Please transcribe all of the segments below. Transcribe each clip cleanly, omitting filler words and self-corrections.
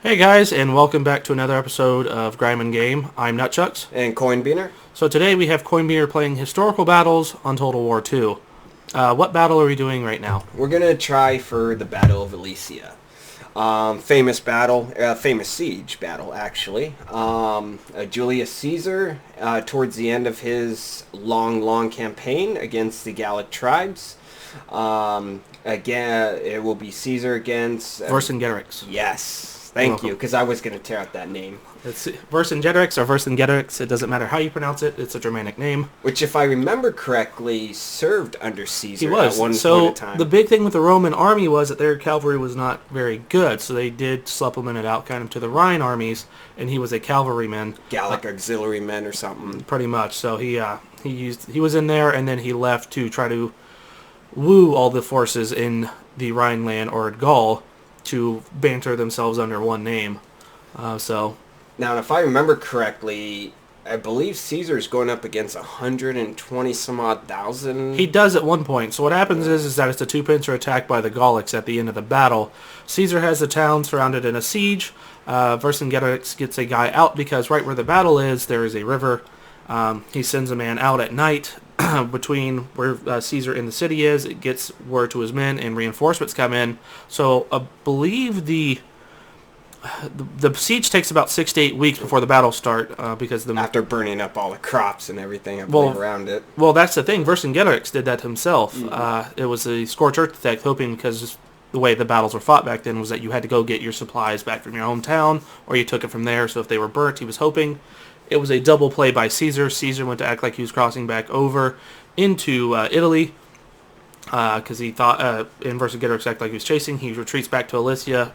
Hey guys, and welcome back to another episode of Grime and Game. I'm Nutchucks. And Coinbeener. So today we have Coinbeener playing historical battles on Total War 2. What battle are we doing right now? We're gonna try for the Battle of Alesia. Famous battle, famous siege battle, actually. Julius Caesar, towards the end of his long campaign against the Gallic tribes. Again, it will be Caesar against... Vercingetorix. Yes. Thank you, because I was going to tear out that name. It's Vercingetorix or Vercingetorix. It doesn't matter how you pronounce it. It's a Germanic name. Which, if I remember correctly, served under Caesar He was. at one So point in time. the big thing with the Roman army was that their cavalry was not very good. So they did supplement it out kind of to the Rhine armies, and he was a cavalryman. Gallic auxiliary men or something. Pretty much. So he was in there, and then he left to try to woo all the forces in the Rhineland or Gaul to banter themselves under one name. Now, if I remember correctly, I believe Caesar's going up against 120 some odd thousand. He does at one point. So what happens is that it's the two pincer attack by the Gallics at the end of the battle. Caesar has the town surrounded in a siege. Vercingetorix gets a guy out because right where the battle is, there is a river. He sends a man out at night between where Caesar in the city is. It gets word to his men, and reinforcements come in. So I believe the siege takes about 6 to 8 weeks before the battle start because after burning up all the crops and everything around it. Well, that's the thing. Vercingetorix did that himself. It was a scorched earth attack, hoping because the way the battles were fought back then was that you had to go get your supplies back from your hometown, or you took it from there. So if they were burnt, he was hoping. It was a double play by Caesar. Caesar went to act like he was crossing back over into Italy because he thought in Vercingetorix acted like he was chasing. He retreats back to Alesia.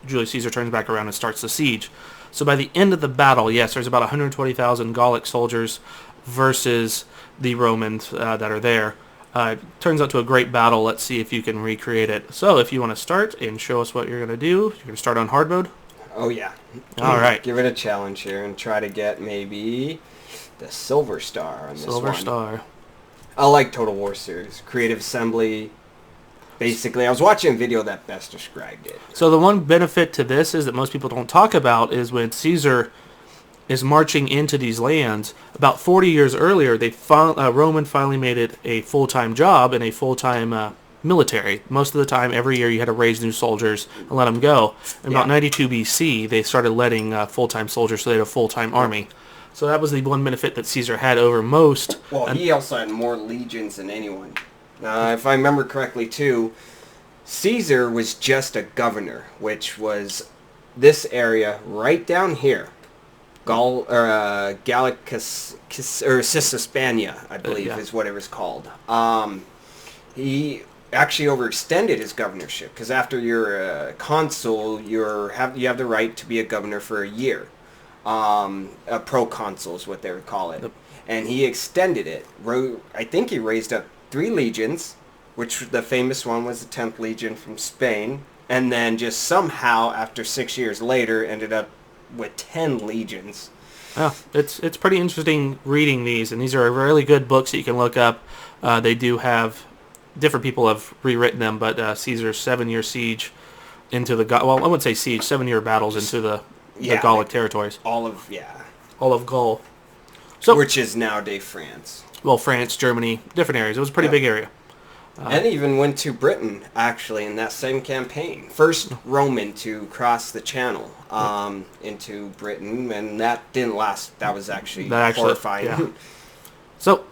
Julius Caesar turns back around and starts the siege. So by the end of the battle, yes, there's about 120,000 Gallic soldiers versus the Romans that are there. Turns out to a great battle. Let's see if you can recreate it. So if you want to start and show us what you're going to do, you're going to start on hard mode. Oh, yeah. All right. Give it a challenge here and try to get maybe the Silver Star on this one. Silver Star. I like Total War series. Creative Assembly. Basically, I was watching a video that best described it. So the one benefit to this is that most people don't talk about is when Caesar is marching into these lands. About 40 years earlier, Roman finally made it a full-time job and a full-time military. Most of the time, every year, you had to raise new soldiers and let them go. In about 92 BC, they started letting full-time soldiers, so they had a full-time army. So that was the one benefit that Caesar had over most. Well, he also had more legions than anyone. If I remember correctly, too, Caesar was just a governor, which was this area right down here. Gallicus, or Cishispania, I believe, is what it was called. He actually overextended his governorship, because after you're a consul, you have the right to be a governor for a year. A proconsul is what they would call it. Yep. And he extended it. I think he raised up 3 legions, which the famous one was the 10th Legion from Spain, and then just somehow, after 6 years later, ended up with 10 legions. Oh, it's pretty interesting reading these, and these are really good books that you can look up. They do have, different people have rewritten them, but Caesar's 7-year siege into the, well, I wouldn't say siege, 7-year battles into the Gallic territories. All of Gaul. So, which is nowadays France. Well, France, Germany, different areas. It was a pretty big area. And even went to Britain, actually, in that same campaign. First Roman to cross the channel into Britain, and that didn't last. That was actually horrifying. Yeah. So,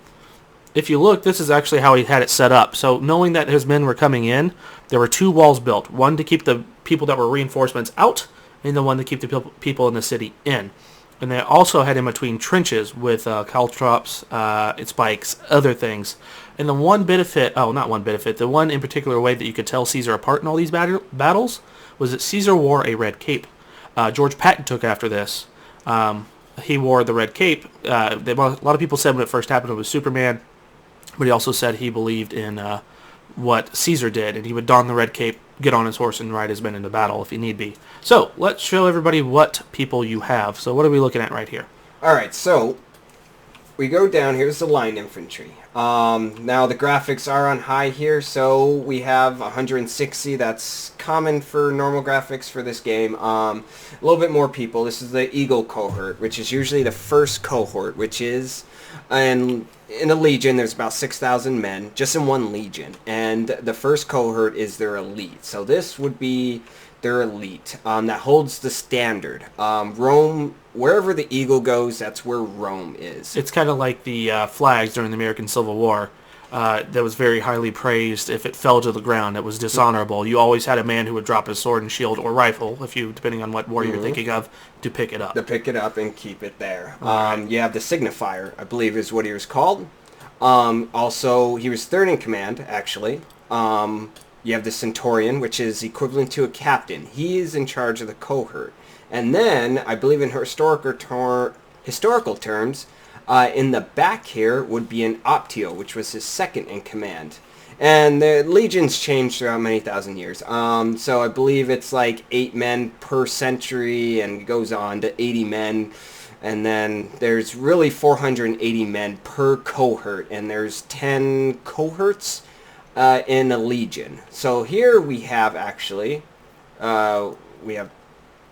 if you look, this is actually how he had it set up. So, knowing that his men were coming in, there were 2 walls built. One to keep the people that were reinforcements out, and the one to keep the people in the city in. And they also had in between trenches with caltrops, spikes, other things. And the one benefit, the one in particular way that you could tell Caesar apart in all these battles was that Caesar wore a red cape. George Patton took after this. He wore the red cape. A lot of people said when it first happened it was Superman, but he also said he believed in what Caesar did, and he would don the red cape, get on his horse, and ride his men into battle if he need be. So, let's show everybody what people you have. So what are we looking at right here? Alright, so we go down. Here's the line infantry. Now the graphics are on high here, so we have 160. That's common for normal graphics for this game. A little bit more people. This is the Eagle cohort, which is usually the first cohort, which is in a legion. There's about 6,000 men just in one legion, and the first cohort is their elite. So this would be their elite that holds the standard. Rome, wherever the eagle goes, that's where Rome is. It's kind of like the flags during the American Civil War. That was very highly praised. If it fell to the ground, it was dishonorable. You always had a man who would drop his sword and shield or rifle, if you, depending on what war you're thinking of, to pick it up. To pick it up and keep it there. Right. You have the signifier, I believe is what he was called. Also, he was third in command, actually. You have the Centurion, which is equivalent to a captain. He is in charge of the cohort. And then, I believe in historical terms, in the back here would be an Optio, which was his second in command. And the legions changed throughout many thousand years. So I believe it's like 8 men per century and goes on to 80 men. And then there's really 480 men per cohort. And there's 10 cohorts in a legion. So here we have actually, we have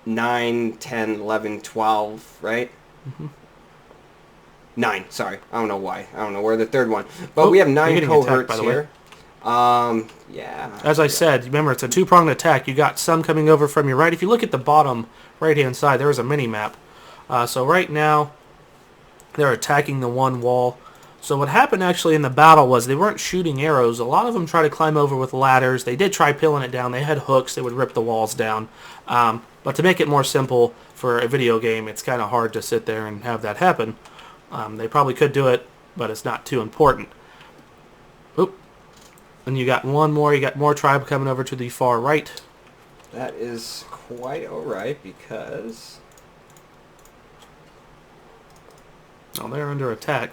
9, 10, 11, 12, right? Mm-hmm. 9, sorry. I don't know why. I don't know where the third one. But we have 9 cohorts here. Yeah. As I said, remember, it's a two-pronged attack. You got some coming over from your right. If you look at the bottom right-hand side, there is a mini-map. So right now, they're attacking the one wall. So what happened actually in the battle was they weren't shooting arrows. A lot of them tried to climb over with ladders. They did try peeling it down. They had hooks. They would rip the walls down. But to make it more simple for a video game, it's kind of hard to sit there and have that happen. They probably could do it, but it's not too important. Oop. And you got one more. You got more tribe coming over to the far right. That is quite alright because... Oh, they're under attack.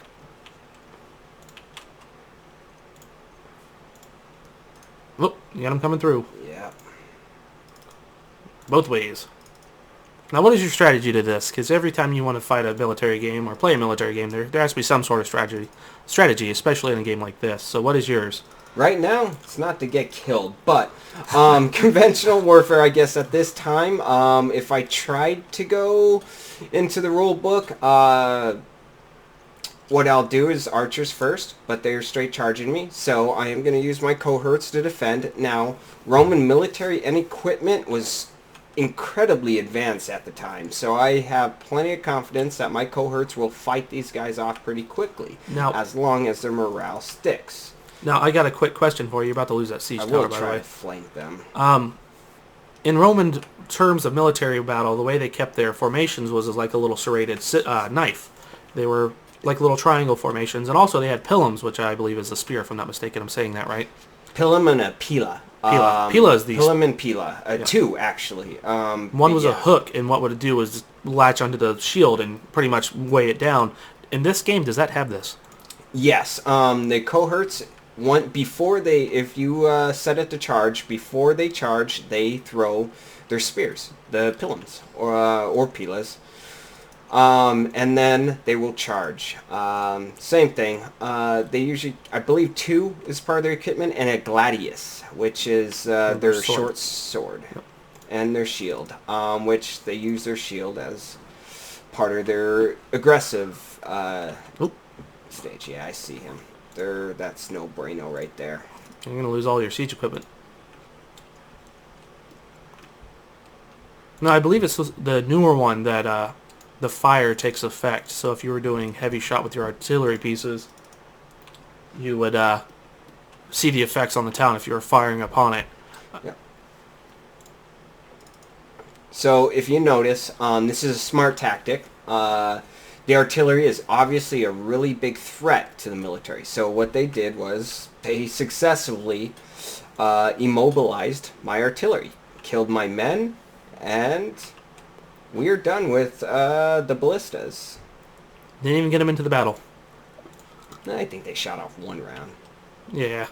Oh, you got them coming through. Yeah. Both ways. Now, what is your strategy to this? Because every time you want to fight a military game or play a military game, there has to be some sort of strategy, especially in a game like this. So what is yours? Right now, it's not to get killed, but conventional warfare, I guess, at this time, if I tried to go into the rule book, what I'll do is archers first, but they're straight charging me, so I am going to use my cohorts to defend. Now, Roman military and equipment was incredibly advanced at the time, so I have plenty of confidence that my cohorts will fight these guys off pretty quickly, now, as long as their morale sticks. Now, I got a quick question for you. You're about to lose that siege tower, by the way. I will try to flank them. In Roman terms of military battle, the way they kept their formations was like a little serrated knife. They were like little triangle formations, and also they had pilums, which I believe is a spear, if I'm not mistaken. I'm saying that right? Pilum and a pila. Pila is these. Pilum and pila. Two, actually. One was a hook, and what would it do was latch onto the shield and pretty much weigh it down. In this game, does that have this? Yes. The cohorts, if you set it to charge, before they charge, they throw their spears, the pilums, or pilas. And then they will charge. Same thing. They usually, I believe, 2 is part of their equipment, and a gladius, which is their short sword, yep. And their shield, which they use their shield as part of their aggressive stage. Yeah, I see him. That's no bueno right there. You're going to lose all your siege equipment. No, I believe it's the newer one that... the fire takes effect. So if you were doing heavy shot with your artillery pieces, you would see the effects on the town if you were firing upon it. Yeah. So if you notice, this is a smart tactic. The artillery is obviously a really big threat to the military. So what they did was they successfully immobilized my artillery, killed my men, and... we are done with the ballistas. Didn't even get them into the battle. I think they shot off 1 round. Yeah.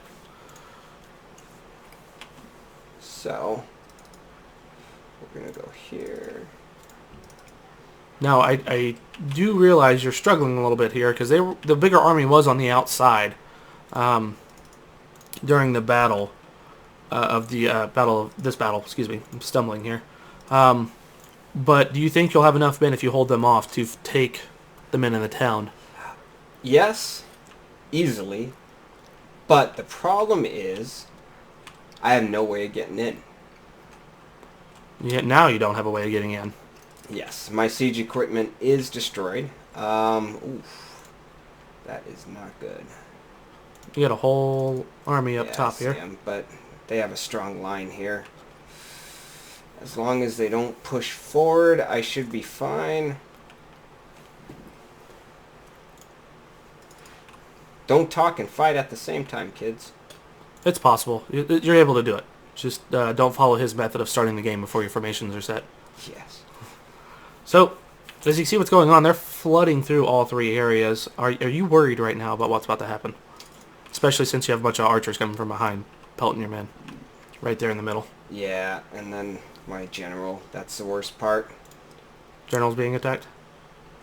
So, we're going to go here. Now, I do realize you're struggling a little bit here because the bigger army was on the outside during the battle of the this battle. Excuse me, I'm stumbling here. But do you think you'll have enough men if you hold them off to take the men in the town? Yes, easily. But the problem is, I have no way of getting in. Yeah, now you don't have a way of getting in. Yes, my siege equipment is destroyed. Oof, that is not good. You got a whole army up top here. But they have a strong line here. As long as they don't push forward, I should be fine. Don't talk and fight at the same time, kids. It's possible. You're able to do it. Just don't follow his method of starting the game before your formations are set. Yes. So, as you see what's going on, they're flooding through all three areas. Are you worried right now about what's about to happen? Especially since you have a bunch of archers coming from behind, pelting your men. Right there in the middle. Yeah, and then my general. That's the worst part. General's being attacked?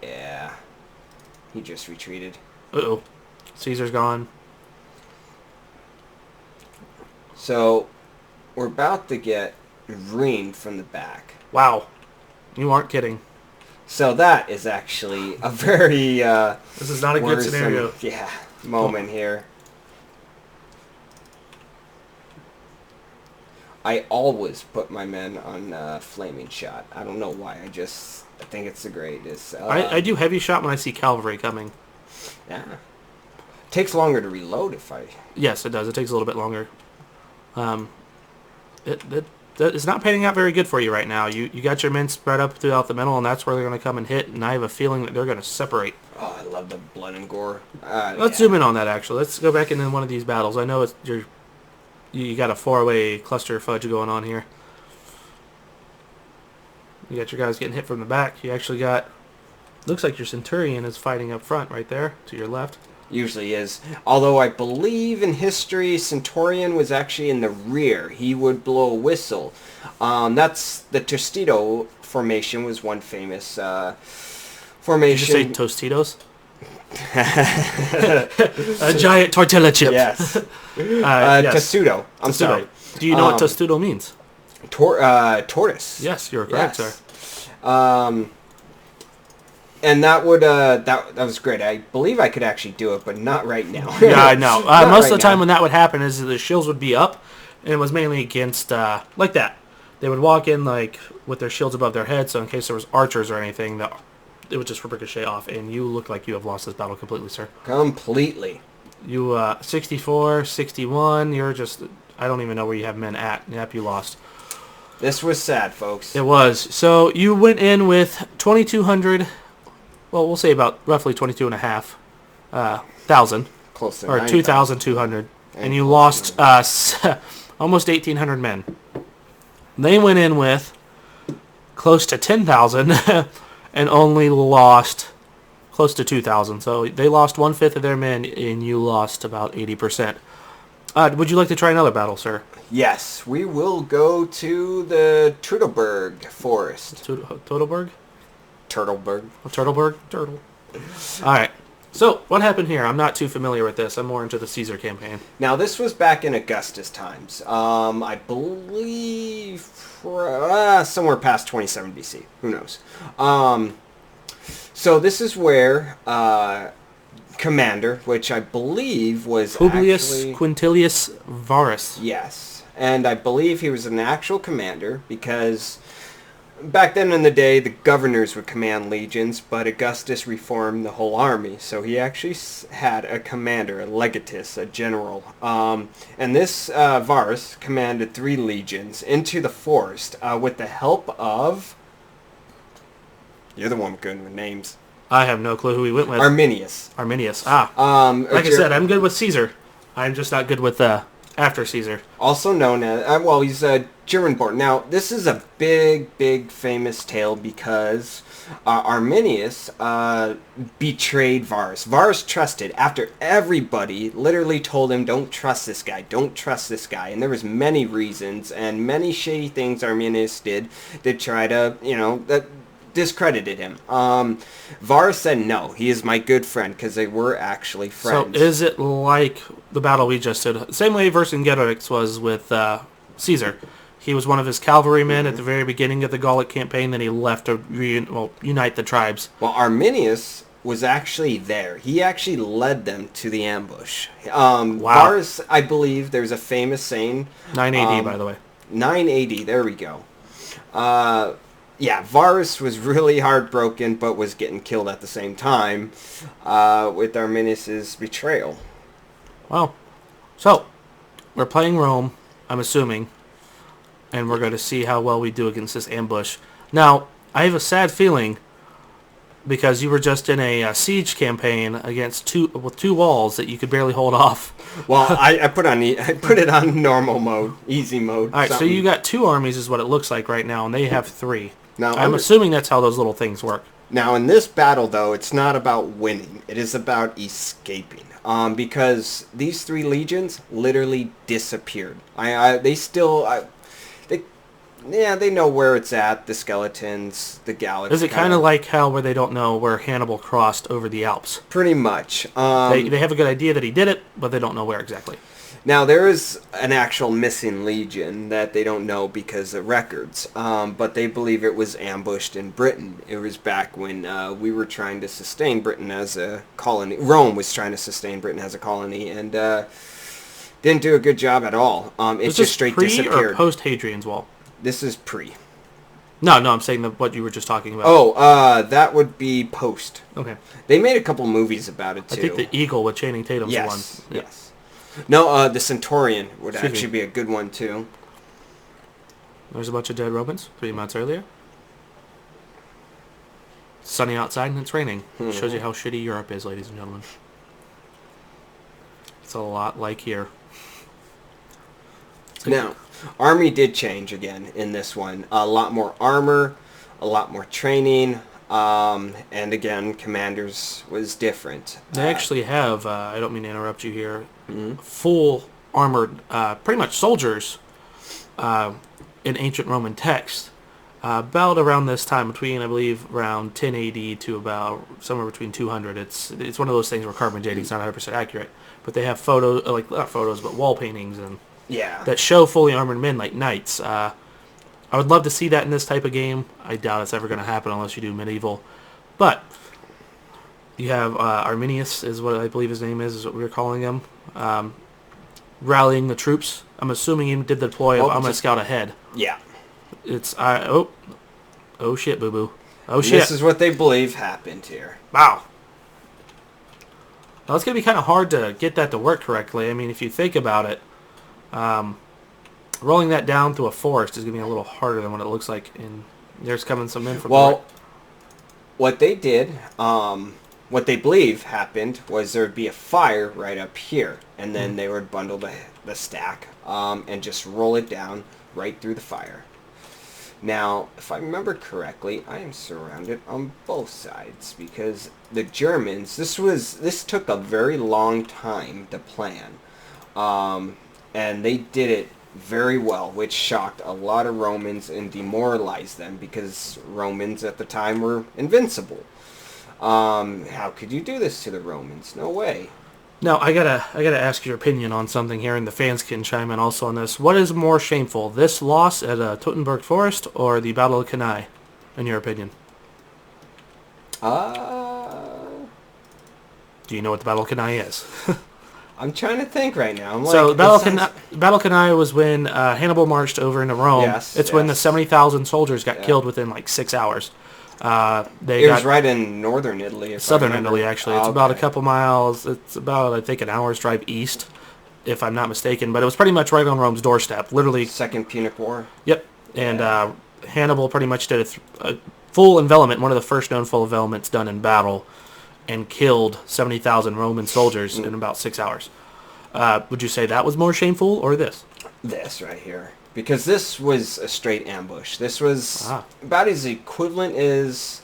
Yeah. He just retreated. Uh-oh. Caesar's gone. So, we're about to get reamed from the back. Wow. You aren't kidding. So that is actually a very this is not a good scenario. Yeah, moment here. I always put my men on flaming shot. I don't know why. I think it's the greatest. I do heavy shot when I see cavalry coming. Yeah. Takes longer to reload if I... Yes, it does. It takes a little bit longer. It's not panning out very good for you right now. You got your men spread up throughout the middle, and that's where they're going to come and hit, and I have a feeling that they're going to separate. Oh, I love the blood and gore. Let's zoom in on that, actually. Let's go back into one of these battles. I know you got a four-way cluster fudge going on here. You got your guys getting hit from the back. You actually got... Looks like your Centurion is fighting up front right there to your left. Usually is. Although I believe in history, Centurion was actually in the rear. He would blow a whistle. That's the Tostito formation was one famous formation. Did you say Tostitos? A giant tortilla chip. Yes. Yes. Testudo. I'm sorry. Do you know what Tostudo means? Tortoise. Yes, you're correct, yes. sir. And that would that was great. I believe I could actually do it, but not right now. Yeah, I know. Most of the time when that would happen is the shields would be up, and it was mainly against like that. They would walk in like with their shields above their heads, so in case there was archers or anything, it would just ricochet off, and you look like you have lost this battle completely, sir. Completely. You 64, 61. You're just I don't even know where you have men at. Yep, you lost. This was sad, folks. It was. So you went in with 2,200. Well, we'll say about roughly 22,500 thousand. Close to or 2,200, and you lost almost 1,800 men. They went in with close to 10,000 and only lost close to 2,000. So they lost 1/5 of their men, and you lost about 80%. Would you like to try another battle, sir? Yes, we will go to the Toutoburg Forest. Toutoburg? Turtleburg. Turtleburg? Turtle. All right. So, what happened here? I'm not too familiar with this. I'm more into the Caesar campaign. Now, this was back in Augustus times. I believe somewhere past 27 BC. Who knows? So, this is where Commander, which I believe was Publius Quintilius Varus. Yes. And I believe he was an actual commander because... Back then in the day, the governors would command legions, but Augustus reformed the whole army. So he actually had a commander, a legatus, a general. And this Varus commanded 3 legions into the forest with the help of... You're the one good with names. I have no clue who he went with. Arminius. Like I said, I'm good with Caesar. I'm just not good with after Caesar. Also known as... well, he's German-born. Now, this is a big, big famous tale because Arminius betrayed Varus. Varus trusted, after everybody literally told him, don't trust this guy, don't trust this guy. And there was many reasons and many shady things Arminius did to try to, discredited him. Varus said no, he is my good friend, because they were actually friends. So is it like the battle we just did? Same way Vercingetorix was with Caesar. He was one of his cavalrymen at the very beginning of the Gallic campaign, then he left to unite the tribes. Well, Arminius was actually there. He actually led them to the ambush. Varus, I believe, there's a famous saying. 9 AD, by the way. 9 AD, there we go. Yeah, Varus was really heartbroken, but was getting killed at the same time with Arminius' betrayal. Well, so, we're playing Rome, I'm assuming, and we're going to see how well we do against this ambush. Now, I have a sad feeling, because you were just in a siege campaign against two walls that you could barely hold off. Well, I put it on normal mode, easy mode. All right, so you got 2 armies is what it looks like right now, and they have 3. Now, I'm assuming that's how those little things work. Now, in this battle, though, it's not about winning. It is about escaping. Because these 3 legions literally disappeared. They know where it's at, the skeletons, the Gallics. Is it kind of like how where they don't know where Hannibal crossed over the Alps? Pretty much. They have a good idea that he did it, but they don't know where exactly. Now, there is an actual missing legion that they don't know because of records, but they believe it was ambushed in Britain. It was back when we were trying to sustain Britain as a colony. Rome was trying to sustain Britain as a colony, and didn't do a good job at all. It just straight disappeared. Pre or post Hadrian's Wall? This is pre. No, I'm saying what you were just talking about. Oh, that would be post. Okay. They made a couple movies about it, too. I think the Eagle with Channing Tatum's the one. Yes. No, the Centurion would actually be a good one, too. There's a bunch of dead Romans 3 months earlier. It's sunny outside and it's raining. It shows you how shitty Europe is, ladies and gentlemen. It's a lot like here. Now, army did change again in this one. A lot more armor, a lot more training, and again, commanders was different. They actually have, I don't mean to interrupt you here, full armored, pretty much soldiers in ancient Roman text. About around this time, between, I believe, around 10 AD to about somewhere between 200. It's one of those things where carbon dating is not 100% accurate. But they have photos, not photos, but wall paintings and that show fully armored men like knights. I would love to see that in this type of game. I doubt it's ever going to happen unless you do medieval. But you have Arminius, is what I believe his name is what we were calling him, rallying the troops. I'm assuming he did the deploy of I'm going to scout ahead. Yeah. It's oh shit, boo boo. Oh shit. This is what they believe happened here. Wow. Now it's gonna be kind of hard to get that to work correctly. I mean, if you think about it, rolling that down through a forest is gonna be a little harder than what it looks like. And there's coming some in from what they did, what they believe happened was there'd be a fire right up here, and then they would bundle the stack and just roll it down right through the fire. Now, if I remember correctly, I am surrounded on both sides because the Germans, this took a very long time to plan, and they did it very well, which shocked a lot of Romans and demoralized them because Romans at the time were invincible. How could you do this to the Romans? No way. Now, I gotta ask your opinion on something here, and the fans can chime in also on this. What is more shameful, this loss at Toutoburg Forest or the Battle of Canae, in your opinion? Do you know what the Battle of Canae is? I'm trying to think right now. So, Battle of Canae was when Hannibal marched over into Rome. It's when the 70,000 soldiers got killed within like 6 hours. It was right in northern Italy. Southern Italy, actually. It's about a couple miles. It's about, I think, an hour's drive east, if I'm not mistaken. But it was pretty much right on Rome's doorstep. Literally. Second Punic War. Yep. And Hannibal pretty much did a full envelopment, one of the first known full envelopments done in battle, and killed 70,000 Roman soldiers in about 6 hours. Would you say that was more shameful, or this? This right here. Because this was a straight ambush. This was about as equivalent as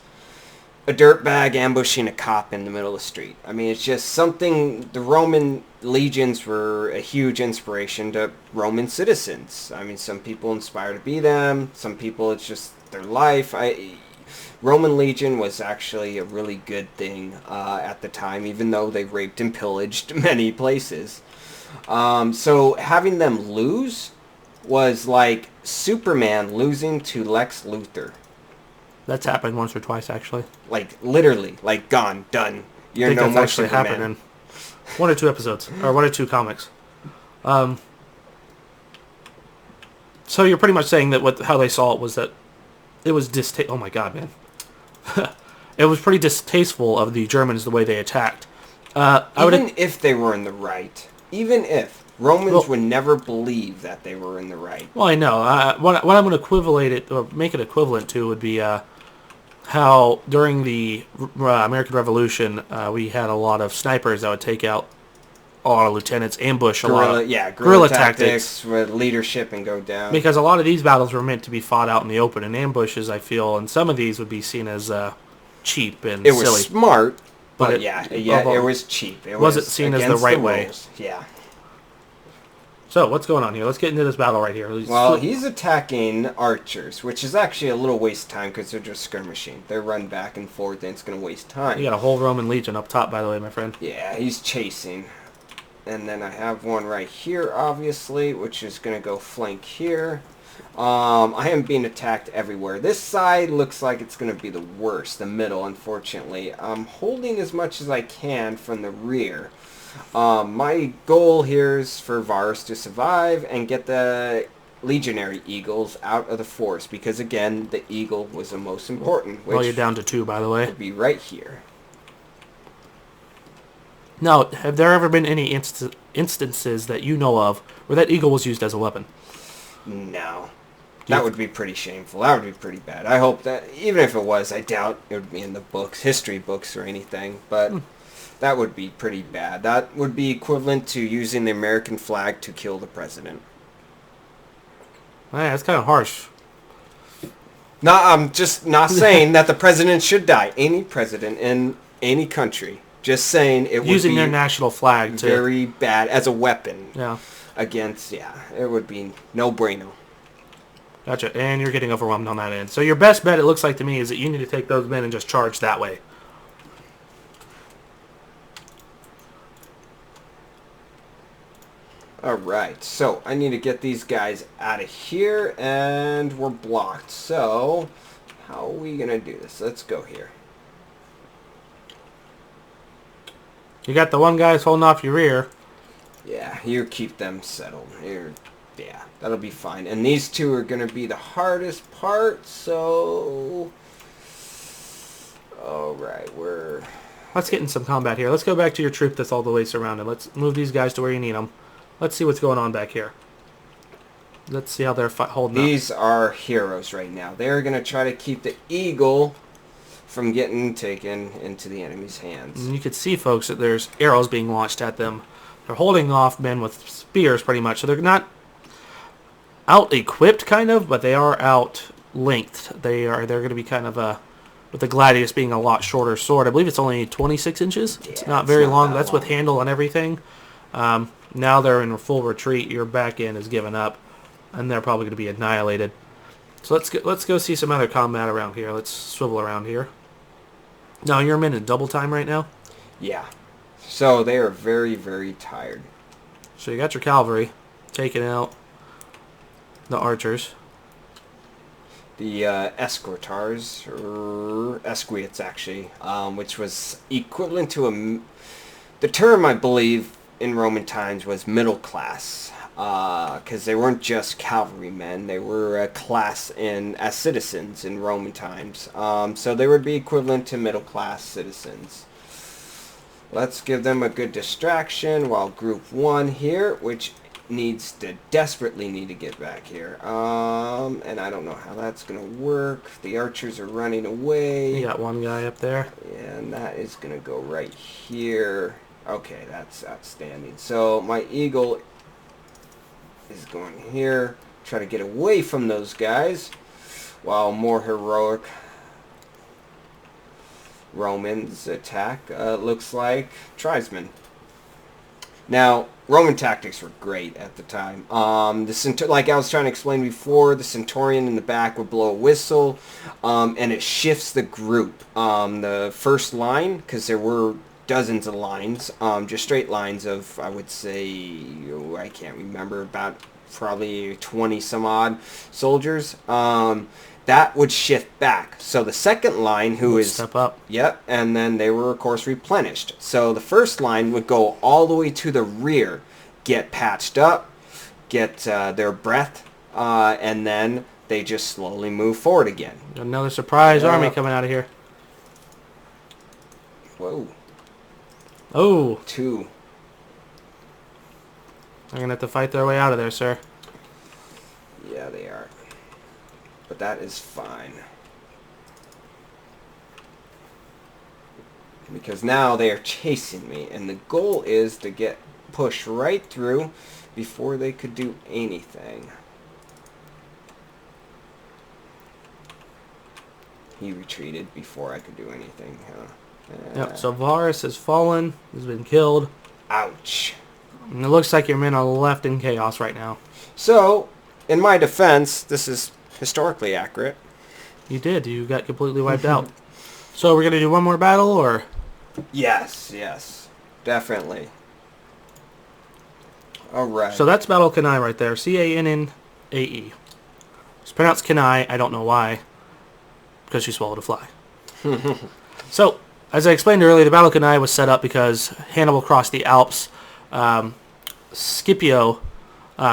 a dirtbag ambushing a cop in the middle of the street. I mean, it's just something. The Roman legions were a huge inspiration to Roman citizens. I mean, some people inspire to be them. Some people, it's just their life. Roman Legion was actually a really good thing at the time, even though they raped and pillaged many places. So having them lose was like Superman losing to Lex Luthor. That's happened once or twice, actually. Like, literally. Like, gone. Done. You're no more actually Superman. happened in 1 or 2 episodes. Or 1 or 2 comics. So you're pretty much saying that how they saw it was that it was oh my god, man. It was pretty distasteful of the Germans the way they attacked. Even if they were in the right. Even if. Romans would never believe that they were in the right. Well, I know. What I'm going to equivalent it, or make it equivalent to, would be how during the American Revolution we had a lot of snipers that would take out a lot of lieutenants, ambush a lot of guerrilla tactics with leadership and go down. Because a lot of these battles were meant to be fought out in the open, and ambushes, I feel, and some of these would be seen as cheap and silly. It was smart, but it was cheap. It wasn't seen as the right way. Yeah. So, what's going on here? Let's get into this battle right here. Well, he's attacking archers, which is actually a little waste of time because they're just skirmishing. They're run back and forth, and it's going to waste time. You got a whole Roman legion up top, by the way, my friend. Yeah, he's chasing. And then I have one right here, obviously, which is going to go flank here. I am being attacked everywhere. This side looks like it's going to be the worst, the middle, unfortunately. I'm holding as much as I can from the rear. My goal here is for Varus to survive and get the legionary eagles out of the forest, because again, the eagle was the most important. Well, you're down to 2, by the way. Will be right here. Now, have there ever been any instances that you know of where that eagle was used as a weapon? No. That would be pretty shameful. That would be pretty bad. I hope that, even if it was, I doubt it would be in the books, history books or anything, but that would be pretty bad. That would be equivalent to using the American flag to kill the president. Yeah, that's kind of harsh. No, I'm just not saying that the president should die. Any president in any country. Just saying it would be using their national flag to very bad as a weapon. Yeah. Against, it would be no bueno. Gotcha. And you're getting overwhelmed on that end. So your best bet, it looks like to me, is that you need to take those men and just charge that way. Alright, so I need to get these guys out of here, and we're blocked. So, how are we going to do this? Let's go here. You got the one guy holding off your rear. Yeah, you keep them settled. Yeah, that'll be fine. And these two are going to be the hardest part, so... Alright, Let's get in some combat here. Let's go back to your troop that's all the way surrounded. Let's move these guys to where you need them. Let's see what's going on back here. Let's see how they're holding up. These are heroes right now. They're going to try to keep the eagle from getting taken into the enemy's hands. And you can see, folks, that there's arrows being launched at them. They're holding off men with spears, pretty much. So they're not out-equipped, kind of, but they are out-lengthed. They're going to be kind of with the gladius being a lot shorter sword. I believe it's only 26 inches. Yeah, it's not very long. That's long. with handle and everything. Now they're in full retreat. Your back end is given up, and they're probably going to be annihilated. So let's go see some other combat around here. Let's swivel around here. Now, you're men in double time right now? Yeah. So they are very, very tired. So you got your cavalry taking out the archers. The escortars, or esquiots actually, which was equivalent to the term, I believe, in Roman times was middle class. Because they weren't just cavalrymen, they were a class as citizens in Roman times. So they would be equivalent to middle-class citizens. Let's give them a good distraction while Group 1 here, which desperately need to get back here. And I don't know how that's going to work. The archers are running away. You got one guy up there. And that is going to go right here. Okay, that's outstanding. So my eagle is going here, try to get away from those guys, while more heroic Romans attack, looks like tribesmen. Now, Roman tactics were great at the time. Like I was trying to explain before, the centurion in the back would blow a whistle, and it shifts the group. The first line, because there were dozens of lines, just straight lines of, I would say, I can't remember, about probably 20 some odd soldiers. That would shift back. So the second line, who is step up. Yep, and then they were of course replenished. So the first line would go all the way to the rear, get patched up, get their breath, and then they just slowly move forward again. Another surprise army coming out of here. Whoa. Oh. 2. They're going to have to fight their way out of there, sir. Yeah, they are. But that is fine. Because now they are chasing me, and the goal is to get pushed right through before they could do anything. He retreated before I could do anything. Yep, so Varus has fallen. He's been killed. Ouch. And it looks like your men are left in chaos right now. So, in my defense, this is historically accurate. You did. You got completely wiped out. So we're going to do one more battle, or? Yes, definitely. All right. So that's Battle Canae right there. Cannae. It's pronounced Canae. I don't know why. Because she swallowed a fly. So, as I explained earlier, the Battle Canae was set up because Hannibal crossed the Alps. Scipio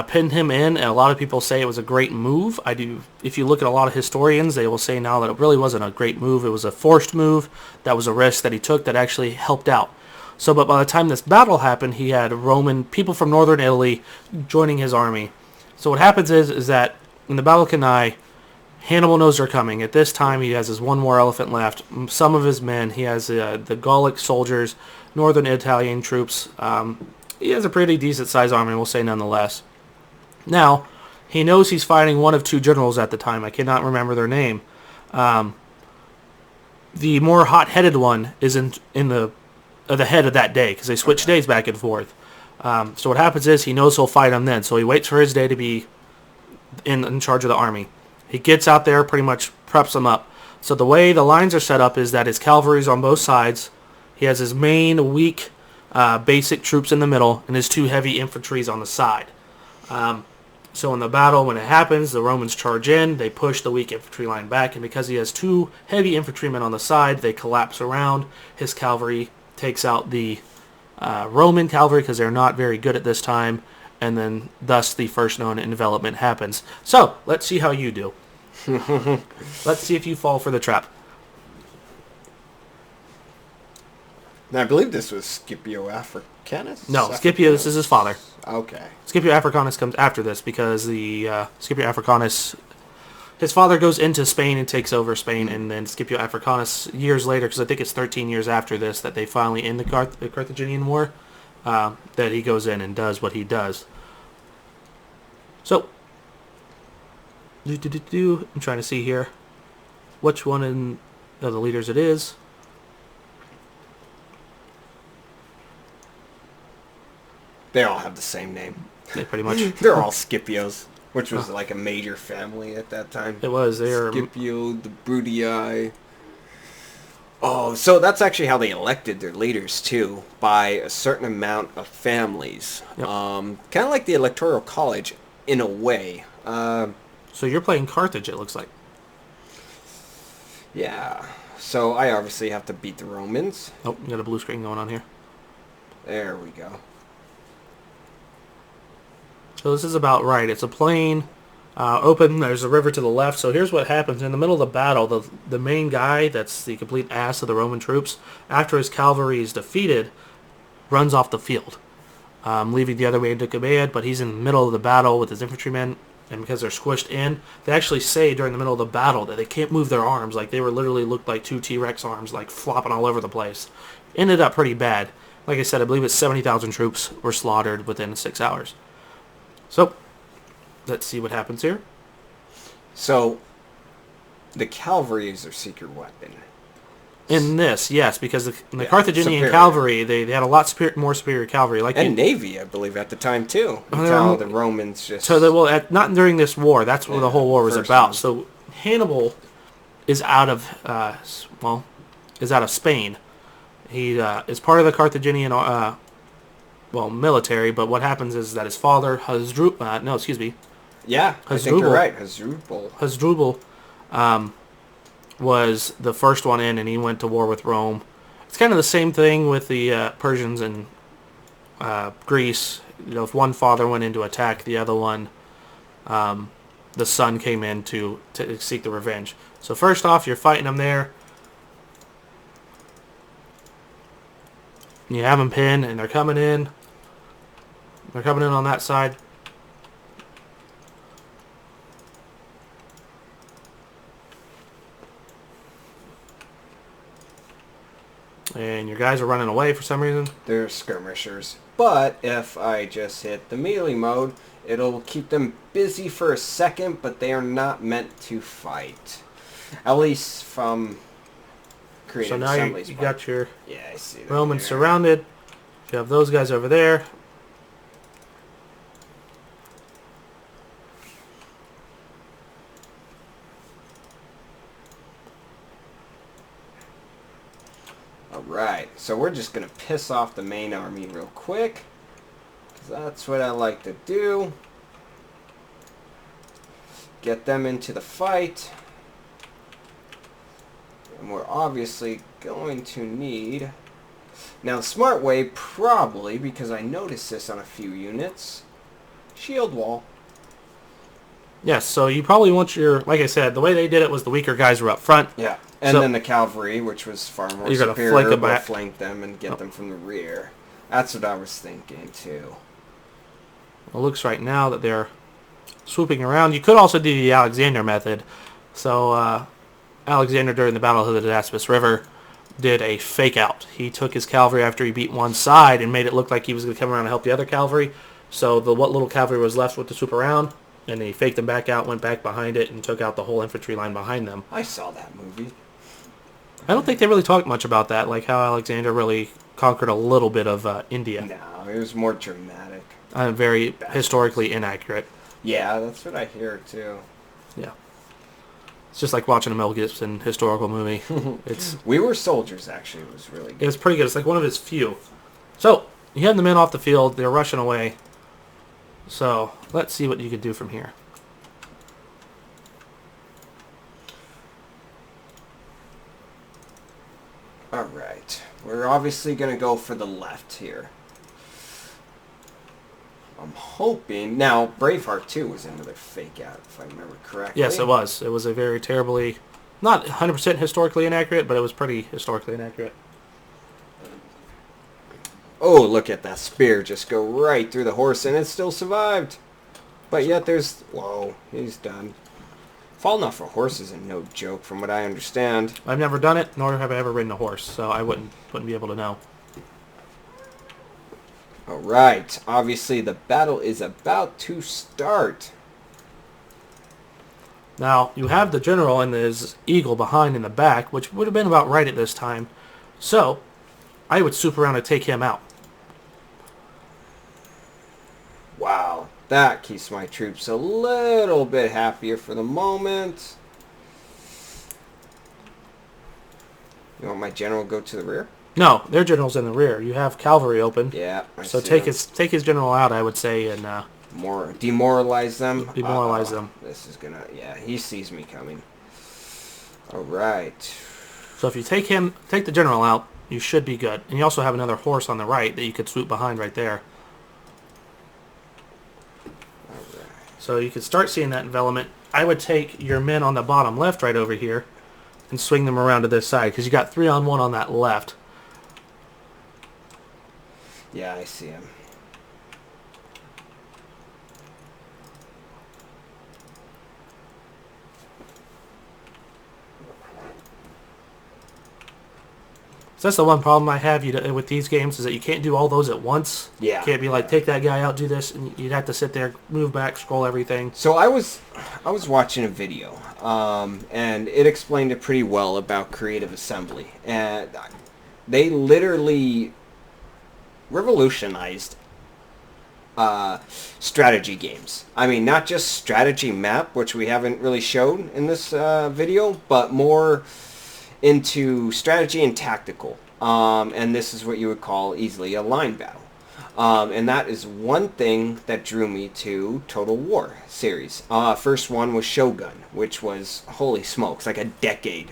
pinned him in, and a lot of people say it was a great move. I do. If you look at a lot of historians, they will say now that it really wasn't a great move. It was a forced move. That was a risk that he took that actually helped out. So, but by the time this battle happened, he had Roman people from northern Italy joining his army. So what happens is that in the Battle of Canae, Hannibal knows they're coming. At this time, he has his one war elephant left. Some of his men, he has the Gallic soldiers, northern Italian troops. He has a pretty decent-sized army, we'll say nonetheless. Now, he knows he's fighting one of 2 generals at the time. I cannot remember their name. The more hot-headed one is in the head of that day, because they switch days back and forth. So what happens is he knows he'll fight him then. So he waits for his day to be in charge of the army. He gets out there, pretty much preps them up. So the way the lines are set up is that his cavalry's on both sides. He has his main weak basic troops in the middle, and his 2 heavy infantries on the side. So in the battle, when it happens, the Romans charge in, they push the weak infantry line back, and because he has 2 heavy infantrymen on the side, they collapse around. His cavalry takes out the Roman cavalry because they're not very good at this time, and then thus the first known envelopment happens. So, let's see how you do. Let's see if you fall for the trap. Now, I believe this was Scipio Africanus? No, Scipio, this is his father. Okay. Scipio Africanus comes after this because the Scipio Africanus, his father goes into Spain and takes over Spain, and then Scipio Africanus, years later, because I think it's 13 years after this, that they finally end the Carthaginian War, that he goes in and does what he does. So, I'm trying to see here which one of the leaders it is. They all have the same name. They pretty much. They're all Scipios, which was like a major family at that time. It was. They are Scipio, the Brutii. Oh, so that's actually how they elected their leaders too, by a certain amount of families. Yep. Kind of like the Electoral College, in a way. So you're playing Carthage, it looks like. Yeah. So I obviously have to beat the Romans. Oh, you got a blue screen going on here. There we go. So this is about right. It's a plain, open. There's a river to the left. So here's what happens. In the middle of the battle, the main guy, that's the complete ass of the Roman troops, after his cavalry is defeated, runs off the field, leaving the other way into command, but he's in the middle of the battle with his infantrymen, and because they're squished in, they actually say during the middle of the battle that they can't move their arms. Like, they were literally looked like 2 T-Rex arms, like, flopping all over the place. Ended up pretty bad. Like I said, I believe it's 70,000 troops were slaughtered within 6 hours. So, let's see what happens here. So, the cavalry is their secret weapon. In this, yes, because the Yeah, Carthaginian superior. cavalry, they had a lot more superior cavalry. And navy, I believe, at the time, too. Well, Until the Romans just... So, not during this war. That's what the whole war was about. one. So, Hannibal is out of, is out of Spain. He is part of the Carthaginian, military, but what happens is that his father, Yeah, I think you're right. Hasdrubal, was the first one in, and he went to war with Rome. It's kind of the same thing with the Persians and Greece. If one father went in to attack, the other one, the son came in to seek the revenge. So first off, you're fighting them there. You have them pinned, and they're coming in. They're coming in on that side. And your guys are running away for some reason. They're skirmishers. But if I just hit the melee mode, it'll keep them busy for a second, but they are not meant to fight. At least from creative So now assemblies. you got your I see Romans surrounded. You have those guys over there. Alright, so we're just going to piss off the main army real quick. Because that's what I like to do. Get them into the fight. And we're obviously going to need... Now the smart way, probably, because I noticed this on a few units, shield wall. Yes, so you probably want your, like I said, the way they did it was the weaker guys were up front. Yeah, and then the cavalry, which was far more superior, will flank them and get them from the rear. That's what I was thinking, too. It looks right now that they're swooping around. You could also do the Alexander method. So, Alexander, during the Battle of the Daspus River, did a fake out. He took his cavalry after he beat one side and made it look like he was going to come around and help the other cavalry. So what little cavalry was left with to swoop around, and he faked them back out, went back behind it, and took out the whole infantry line behind them. I saw that movie. I don't think they really talked much about that, like how Alexander really conquered a little bit of India. No, it was more dramatic. Very historically inaccurate. Yeah, that's what I hear, too. Yeah. It's just like watching a Mel Gibson historical movie. We Were Soldiers, actually. It was really good. It was pretty good. It's like one of his few. So, you have the men off the field. They're rushing away. So, let's see what you can do from here. Alright. We're obviously going to go for the left here. I'm hoping... Now, Braveheart 2 was another fake out, if I remember correctly. Yes, it was. It was a very terribly... Not 100% historically inaccurate, but it was pretty historically inaccurate. Oh, look at that spear just go right through the horse, and it still survived. But yet there's... Whoa, he's done. Falling off a horse is no joke, from what I understand. I've never done it, nor have I ever ridden a horse, so I wouldn't be able to know. Alright, obviously the battle is about to start. Now, you have the general and his eagle behind in the back, which would have been about right at this time. So, I would swoop around and take him out. Wow, that keeps my troops a little bit happier for the moment. You want my general to go to the rear? No, their general's in the rear. You have cavalry open. Yeah, so take his general out, I would say, and more demoralize them. Demoralize them. This is gonna... Yeah, he sees me coming. All right. So if you take the general out, you should be good. And you also have another horse on the right that you could swoop behind right there. All right. So you could start seeing that envelopment. I would take your men on the bottom left right over here and swing them around to this side because you got 3-on-1 on that left. Yeah, I see him. that's the one problem I have with these games is that you can't do all those at once. Yeah. You can't be like, take that guy out, do this, and you'd have to sit there, move back, scroll everything. So I was watching a video, and it explained it pretty well about Creative Assembly, and they literally revolutionized strategy games. I mean, not just strategy map, which we haven't really showed in this video, but more into strategy and tactical. And this is what you would call easily a line battle. And that is one thing that drew me to Total War series. First one was Shogun, which was, holy smokes, like a decade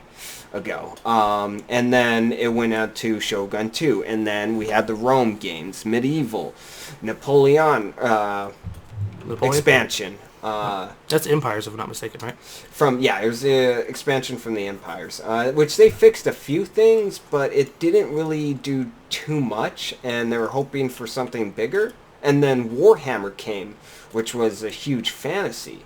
ago. And then it went out to Shogun 2. And then we had the Rome games, Medieval, Napoleon expansion. That's Empires, if I'm not mistaken, right? It was the expansion from the Empires, which they fixed a few things, but it didn't really do too much, and they were hoping for something bigger. And then Warhammer came, which was a huge fantasy.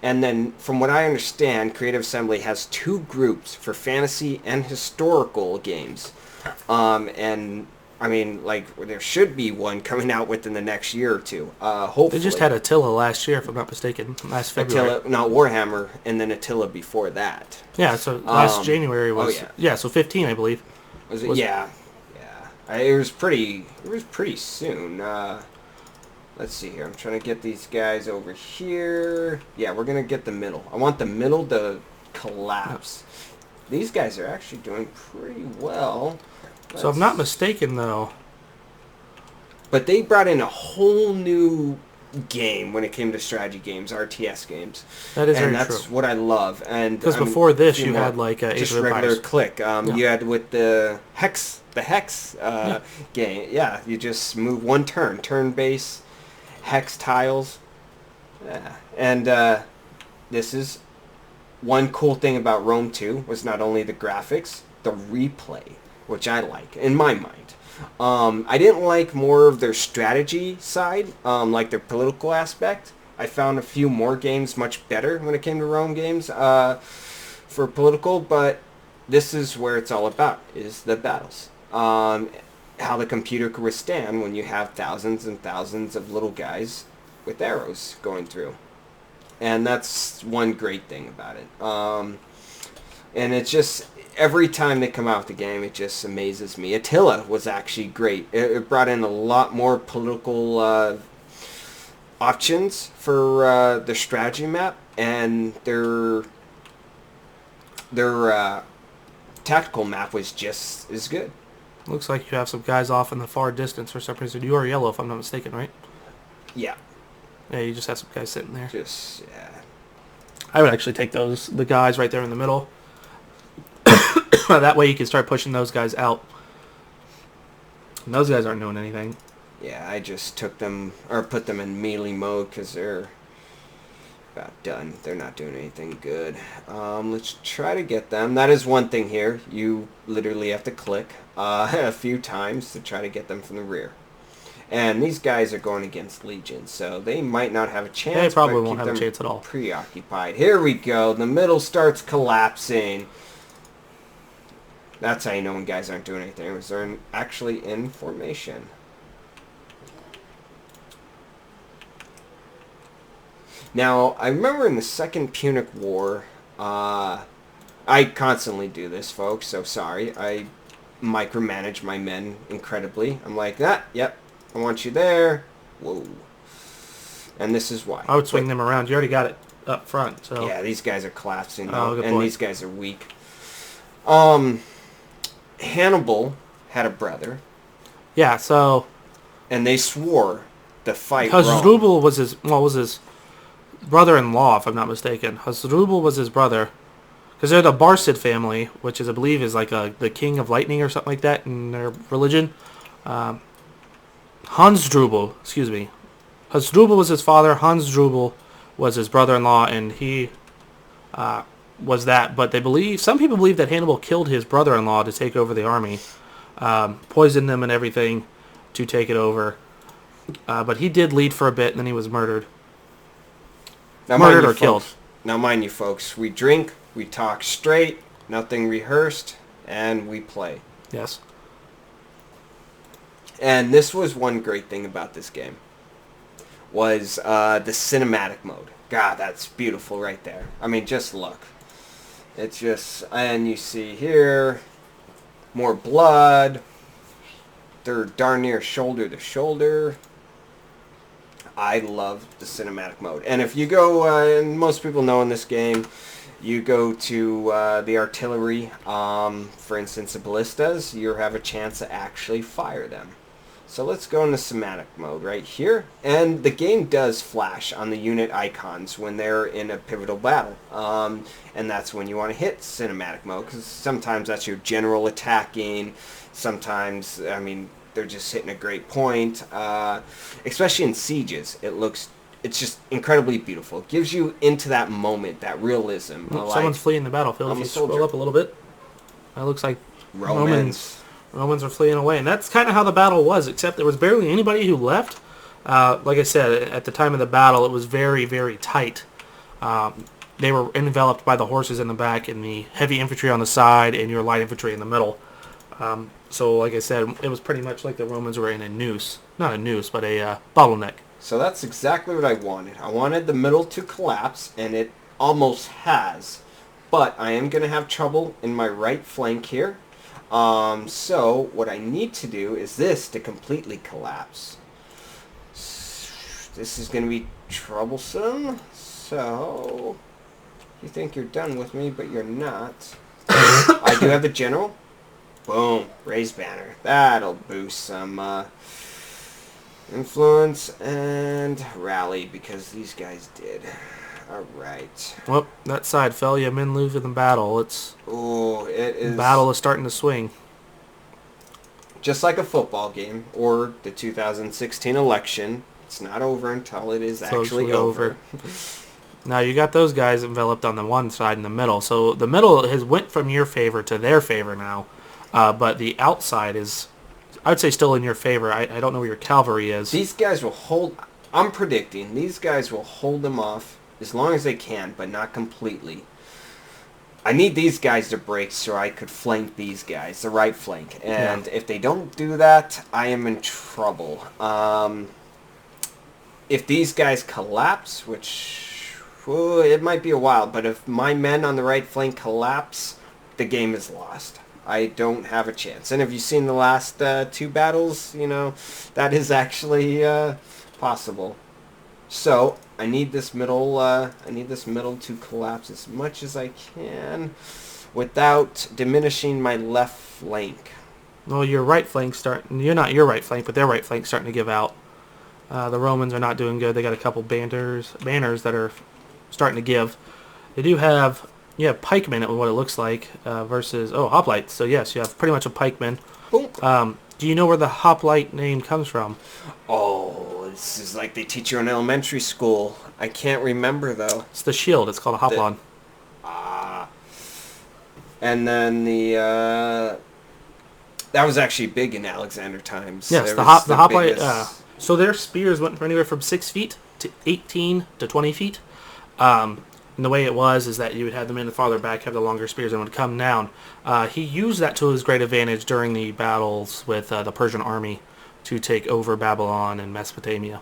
And then, from what I understand, Creative Assembly has two groups for fantasy and historical games. And I mean, like, there should be one coming out within the next year or two. Hopefully. They just had Attila last year, if I'm not mistaken, last February. Attila, not Warhammer, and then Attila before that. Yeah, so last January was... Oh, yeah, so 15, I believe. Was it? Yeah. It was pretty soon. Let's see here. I'm trying to get these guys over here. Yeah, we're going to get the middle. I want the middle to collapse. These guys are actually doing pretty well. So if I'm not mistaken, though... But they brought in a whole new game when it came to strategy games, RTS games. That is and very that's true. what I love. And because before this, you had like just regular click. You had with the hex game. Yeah, you just move one turn-based hex tiles. Yeah, and this is one cool thing about Rome 2 was not only the graphics, the replay, which I like in my mind. I didn't like more of their strategy side, like their political aspect. I found a few more games much better when it came to Rome games for political, but this is where it's all about, is the battles. How the computer can withstand when you have thousands and thousands of little guys with arrows going through. And that's one great thing about it. And it's just... Every time they come out with the game, it just amazes me. Attila was actually great. It brought in a lot more political options for the strategy map, and their tactical map was just as good. Looks like you have some guys off in the far distance for some reason. You are yellow, if I'm not mistaken, right? Yeah. Yeah, you just have some guys sitting there. Yeah. I would actually take the guys right there in the middle. That way you can start pushing those guys out. And those guys aren't doing anything. Yeah, I just took them, or put them in melee mode because they're about done. They're not doing anything good. Let's try to get them. That is one thing here. You literally have to click a few times to try to get them from the rear. And these guys are going against Legion, so they might not have a chance. They probably won't have a chance at all. Preoccupied. Here we go. The middle starts collapsing. That's how you know when guys aren't doing anything. Because they're actually in formation. Now, I remember in the Second Punic War, I constantly do this, folks, so sorry. I micromanage my men incredibly. I'm like, yep, I want you there. Whoa. And this is why. I would swing them around. You already got it up front, so... Yeah, these guys are collapsing, good and point. These guys are weak. Hannibal had a brother. Yeah, so... And they swore to fight Rome. Hasdrubal was his brother-in-law, if I'm not mistaken. Hasdrubal was his brother. Because they're the Barcid family, which is, I believe, is like the king of lightning or something like that in their religion. Hasdrubal was his father. Hasdrubal was his brother-in-law, and he was that. But some people believe that Hannibal killed his brother-in-law to take over the army, poisoned them and everything to take it over. But he did lead for a bit, and then he was murdered. Murdered or killed. Now, mind you, folks, we drink, we talk straight, nothing rehearsed, and we play. Yes. And this was one great thing about this game, was the cinematic mode. God, that's beautiful right there. I mean, just look. It's just, and you see here, more blood. They're darn near shoulder to shoulder. I love the cinematic mode. And if you go, and most people know in this game, you go to the artillery, for instance, the ballistas, you have a chance to actually fire them. So let's go into cinematic mode right here. And the game does flash on the unit icons when they're in a pivotal battle. And that's when you want to hit cinematic mode, because sometimes that's your general attacking. Sometimes, I mean, they're just hitting a great point. Especially in sieges, it's just incredibly beautiful. It gives you into that moment, that realism. Someone's fleeing the battlefield. If you scroll up a little bit, that looks like Romans are fleeing away. And that's kind of how the battle was, except there was barely anybody who left. Like I said, at the time of the battle, it was very, very tight. They were enveloped by the horses in the back and the heavy infantry on the side and your light infantry in the middle. So, like I said, it was pretty much like the Romans were in a noose. Not a noose, but a bottleneck. So that's exactly what I wanted. I wanted the middle to collapse, and it almost has. But I am going to have trouble in my right flank here. So what I need to do is this to completely collapse. This is going to be troublesome. So you think you're done with me, but you're not. I do have the general. Boom. Raised banner. That'll boost some influence and rally, because these guys did. Alright. Well, that side fell. You men lose in the battle. It is. The battle is starting to swing. Just like a football game or the 2016 election. It's not over until it is actually over. Now you got those guys enveloped on the one side in the middle. So the middle has went from your favor to their favor now. But the outside is, I would say, still in your favor. I don't know where your cavalry is. These guys will hold. I'm predicting these guys will hold them off as long as they can, but not completely. I need these guys to break so I could flank these guys, the right flank. And if they don't do that, I am in trouble. If these guys collapse, which it might be a while, but if my men on the right flank collapse, the game is lost. I don't have a chance. And if you've seen the last two battles, you know, that is actually possible. So I need this middle. To collapse as much as I can, without diminishing my left flank. Well, your right flank you're not your right flank, but their right flank starting to give out. The Romans are not doing good. They got a couple banners that are starting to give. They do have. You have pikemen at what it looks like versus hoplites. So yes, you have pretty much a pikeman. Do you know where the hoplite name comes from? Oh, this is like they teach you in elementary school. I can't remember though. It's the shield. It's called a hoplon. And then the that was actually big in Alexander times. Yes, the hoplite. So their spears went from anywhere from 6 feet to 18 to 20 feet. And the way it was is that you would have the men farther back have the longer spears and would come down. He used that to his great advantage during the battles with the Persian army to take over Babylon and Mesopotamia.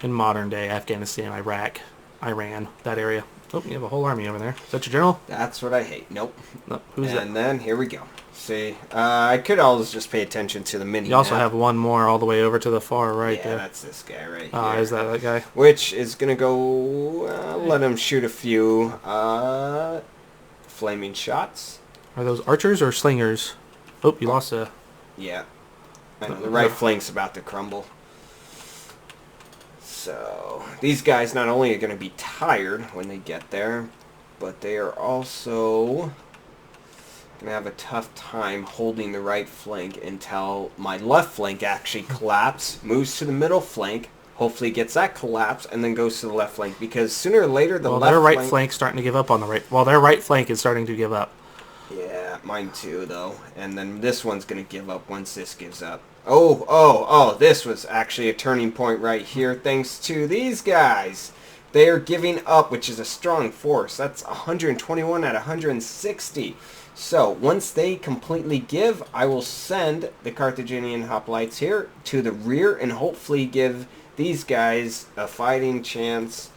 In modern day Afghanistan, Iraq, Iran, that area. Oh, you have a whole army over there. Is that your general? That's what I hate. Nope. No, who's that? And then here we go. See, I could always just pay attention to the mini. You also have one more all the way over to the far right there. Yeah, that's this guy right here. Is that guy? Which is going to go, let him shoot a few flaming shots. Are those archers or slingers? Oh, you lost a... Yeah. I know, the right flank's about to crumble. So, these guys not only are going to be tired when they get there, but they are also going to have a tough time holding the right flank until my left flank actually collapses, moves to the middle flank, hopefully gets that collapse, and then goes to the left flank. Because sooner or later, their right flank's starting to give up on the right... Well, their right flank is starting to give up. Yeah, mine too, though. And then this one's going to give up once this gives up. Oh, this was actually a turning point right here, thanks to these guys. They are giving up, which is a strong force. That's 121 at 160. So, once they completely give, I will send the Carthaginian hoplites here to the rear and hopefully give these guys a fighting chance.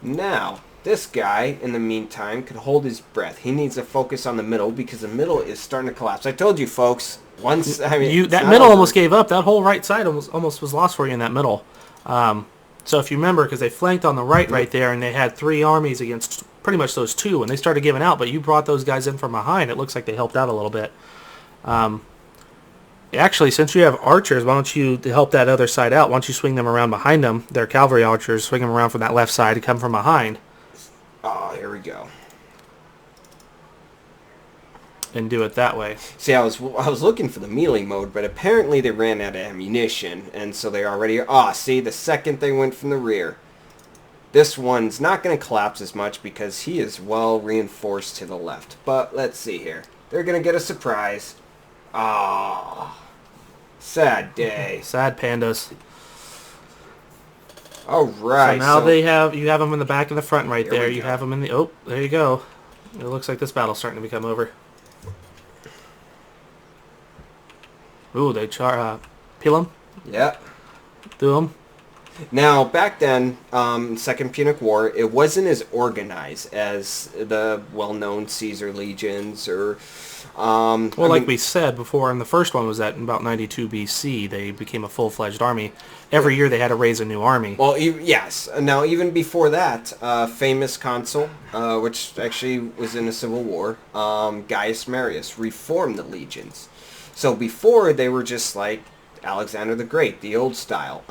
Now, this guy, in the meantime, can hold his breath. He needs to focus on the middle because the middle is starting to collapse. I told you, folks, once, I mean... that middle almost gave up. That whole right side almost was lost for you in that middle. So if you remember, because they flanked on the right there, and they had 3 armies against pretty much those 2, and they started giving out, but you brought those guys in from behind. It looks like they helped out a little bit. Actually, since you have archers, why don't you, to help that other side out, why don't you swing them around behind them? They're cavalry archers. Swing them around from that left side to come from behind. Oh, here we go. And do it that way. See, I was looking for the melee mode, but apparently they ran out of ammunition, and so they already... see, the second they went from the rear. This one's not going to collapse as much because he is well reinforced to the left. But let's see here. They're going to get a surprise. Sad day. Sad pandas. All right. So now you have them in the back and the front right there. You have them in the... Oh, there you go. It looks like this battle's starting to become over. Ooh, they peel them? Yeah. Do them? Now, back then, Second Punic War, it wasn't as organized as the well-known Caesar legions or... we said before, and the first one was that in about 92 BC, they became a full-fledged army. Every year they had to raise a new army. Well, yes. Now, even before that, famous consul, which actually was in a civil war, Gaius Marius, reformed the legions. So before, they were just like Alexander the Great, the old style.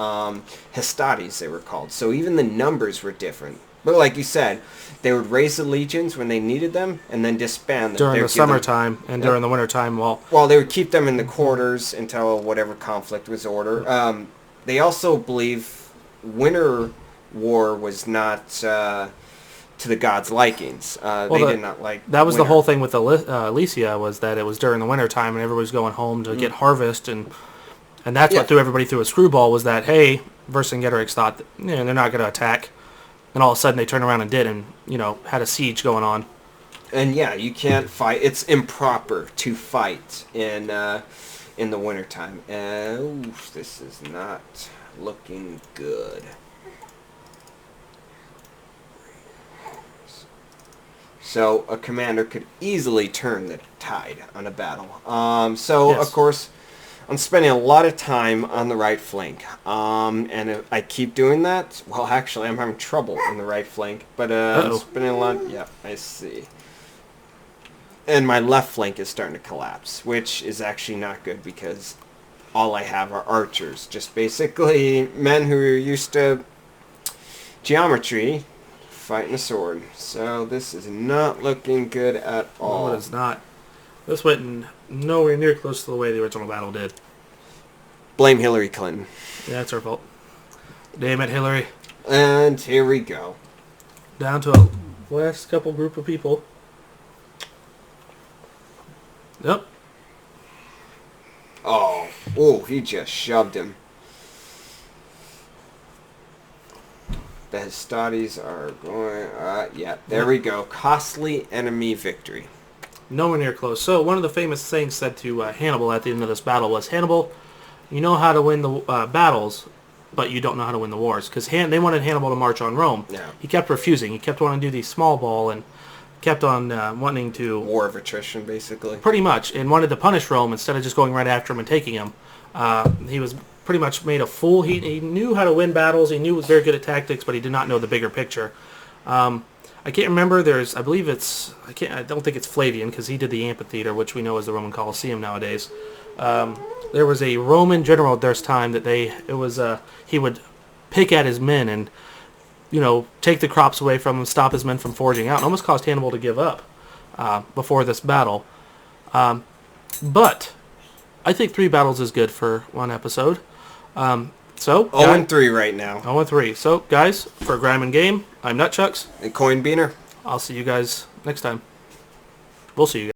Hestates, they were called. So even the numbers were different. But like you said, they would raise the legions when they needed them and then disband them. During the summertime and during the wintertime. Well, they would keep them in the quarters until whatever conflict was ordered. They also believe winter war was not to the gods' likings. They did not like that was winter. The whole thing with Alesia, was that it was during the wintertime and everybody was going home to get harvest, and that's what threw everybody through a screwball, was that, hey, Vercingetorix thought that, they're not going to attack, and all of a sudden they turned around and did, and had a siege going on. And yeah, you can't fight. It's improper to fight in the wintertime. This is not looking good. So a commander could easily turn the tide on a battle. Of course, I'm spending a lot of time on the right flank. And if I keep doing that, well, actually, I'm having trouble in the right flank. But I'm spending a lot... Yeah, I see. And my left flank is starting to collapse, which is actually not good because all I have are archers. Just basically men who are used to geometry fighting a sword. So this is not looking good at all. No, it is not. This went nowhere near close to the way the original battle did. Blame Hillary Clinton. Yeah, it's her fault. Damn it, Hillary. And here we go. Down to a last couple group of people. Yep. Oh, he just shoved him. The Hestates are going... there we go. Costly enemy victory. Nowhere near close. So one of the famous things said to Hannibal at the end of this battle was, Hannibal, you know how to win the battles, but you don't know how to win the wars. Because they wanted Hannibal to march on Rome. Yeah. He kept refusing. He kept wanting to do these small ball and kept on wanting to... War of attrition, basically. Pretty much. And wanted to punish Rome instead of just going right after him and taking him. He was pretty much made a fool. He knew how to win battles. He knew he was very good at tactics, but he did not know the bigger picture. I can't remember. I don't think it's Flavian, because he did the amphitheater, which we know is the Roman Colosseum nowadays. There was a Roman general at this time that he would pick at his men and, take the crops away from him, stop his men from foraging out, and almost caused Hannibal to give up before this battle. But I think 3 battles is good for one episode. 0-3 right now. 0-3. So, guys, for Grime and Game, I'm Nutchucks. And Coinbeener. I'll see you guys next time. We'll see you guys.